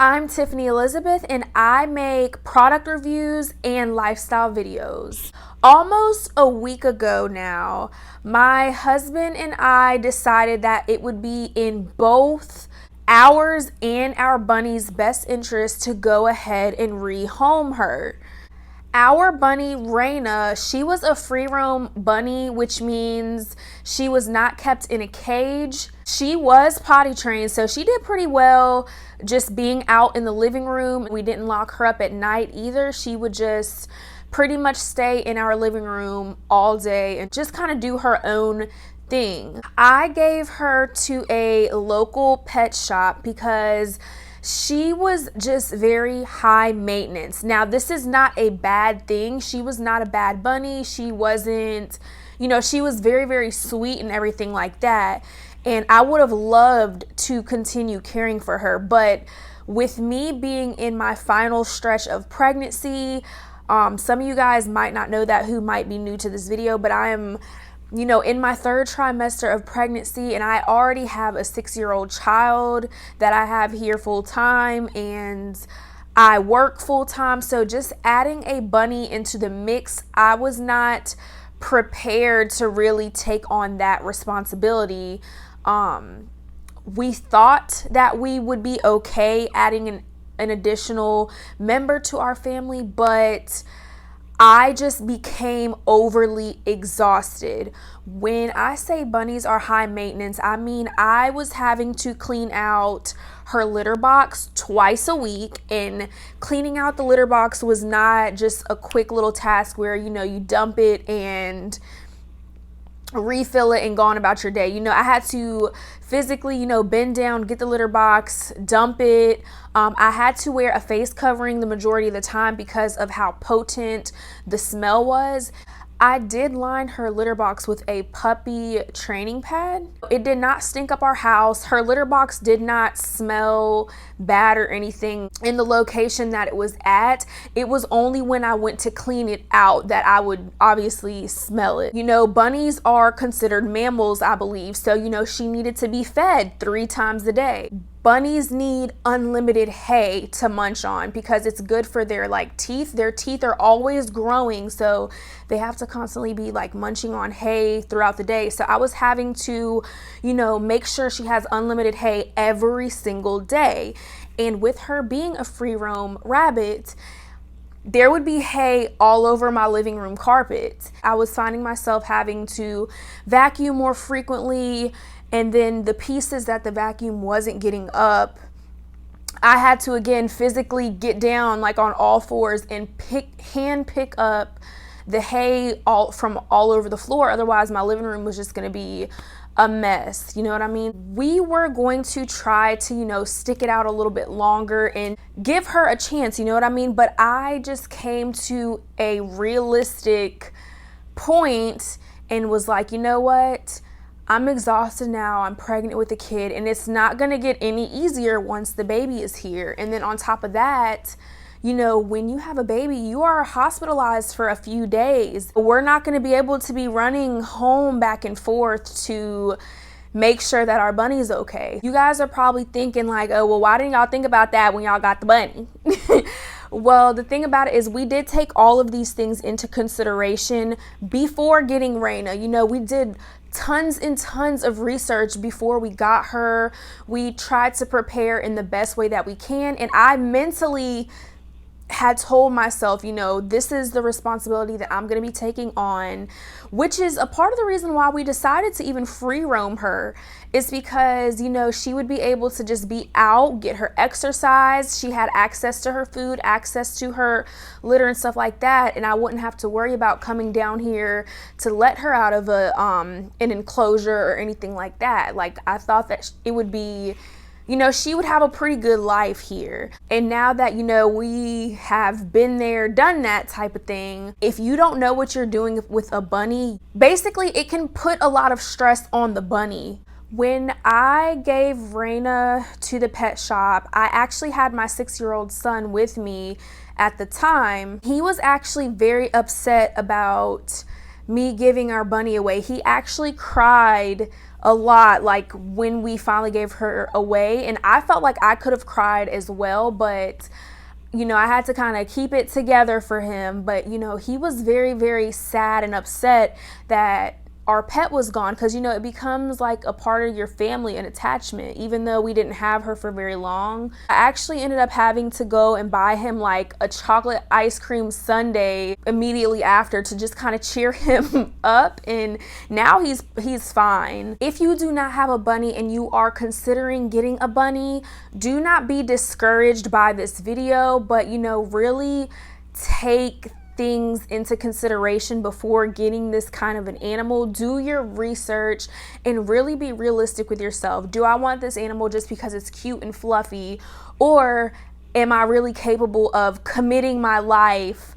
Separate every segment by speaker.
Speaker 1: I'm Tiffany Elizabeth and I make product reviews and lifestyle videos. Almost a week ago now, my husband and I decided that it would be in both ours and our bunny's best interest to go ahead and rehome her. Our bunny, Raina, she was a free roam bunny, which means she was not kept in a cage. She was potty trained, so she did pretty well just being out in the living room. We didn't lock her up at night either. She would just pretty much stay in our living room all day and just kind of do her own thing. I gave her to a local pet shop because she was just very high maintenance. Now, this is not a bad thing. She was not a bad bunny. She wasn't, she was very, very sweet and everything like that. And I would have loved to continue caring for her. But with me being in my final stretch of pregnancy, some of you guys might not know that who might be new to this video, but I am in my third trimester of pregnancy, and I already have a 6-year-old child that I have here full time, and I work full time. So just adding a bunny into the mix, I was not prepared to really take on that responsibility. We thought that we would be okay adding an additional member to our family, but I just became overly exhausted. When I say bunnies are high maintenance, I mean I was having to clean out her litter box twice a week, and cleaning out the litter box was not just a quick little task where you dump it and refill it and go on about your day. I had to physically, bend down, get the litter box, dump it. I had to wear a face covering the majority of the time because of how potent the smell was. I did line her litter box with a puppy training pad. It did not stink up our house. Her litter box did not smell bad or anything in the location that it was at. It was only when I went to clean it out that I would obviously smell it. Bunnies are considered mammals, I believe. So, she needed to be fed 3 times a day. Bunnies need unlimited hay to munch on because it's good for their teeth. Their teeth are always growing, so they have to constantly be munching on hay throughout the day. So I was having to, make sure she has unlimited hay every single day. And with her being a free roam rabbit, there would be hay all over my living room carpet. I was finding myself having to vacuum more frequently, and then the pieces that the vacuum wasn't getting up, I had to again physically get down on all fours and hand pick up the hay from all over the floor. Otherwise my living room was just going to be a mess. You know what I mean? We were going to try to, stick it out a little bit longer and give her a chance, you know what I mean? But I just came to a realistic point and was like, you know what? I'm exhausted now. I'm pregnant with a kid, and it's not going to get any easier once the baby is here. And then on top of that, when you have a baby, you are hospitalized for a few days. We're not going to be able to be running home back and forth to make sure that our bunny's okay. You guys are probably thinking oh, well, why didn't y'all think about that when y'all got the bunny? Well, the thing about it is we did take all of these things into consideration before getting Raina. We did tons and tons of research before we got her. We tried to prepare in the best way that we can, and I mentally had told myself, this is the responsibility that I'm going to be taking on, which is a part of the reason why we decided to even free roam her, is because, she would be able to just be out, get her exercise. She had access to her food, access to her litter and stuff like that. And I wouldn't have to worry about coming down here to let her out of an enclosure or anything like that. I thought that it would be, she would have a pretty good life here. And now that, we have been there, done that type of thing, if you don't know what you're doing with a bunny, basically it can put a lot of stress on the bunny. When I gave Raina to the pet shop, I actually had my 6-year-old son with me at the time. He was actually very upset about me giving our bunny away. He actually cried a lot, like when we finally gave her away. And I felt like I could have cried as well, but I had to kind of keep it together for him. But he was very, very sad and upset that our pet was gone, because it becomes like a part of your family, an attachment, even though we didn't have her for very long. I actually ended up having to go and buy him like a chocolate ice cream sundae immediately after, to just kind of cheer him up, and now he's fine. If you do not have a bunny and you are considering getting a bunny, do not be discouraged by this video, but really take things into consideration before getting this kind of an animal. Do your research and really be realistic with yourself. Do I want this animal just because it's cute and fluffy, or am I really capable of committing my life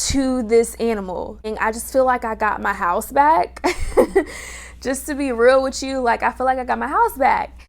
Speaker 1: to this animal? And I just feel like I got my house back. Just to be real with you, like I feel like I got my house back.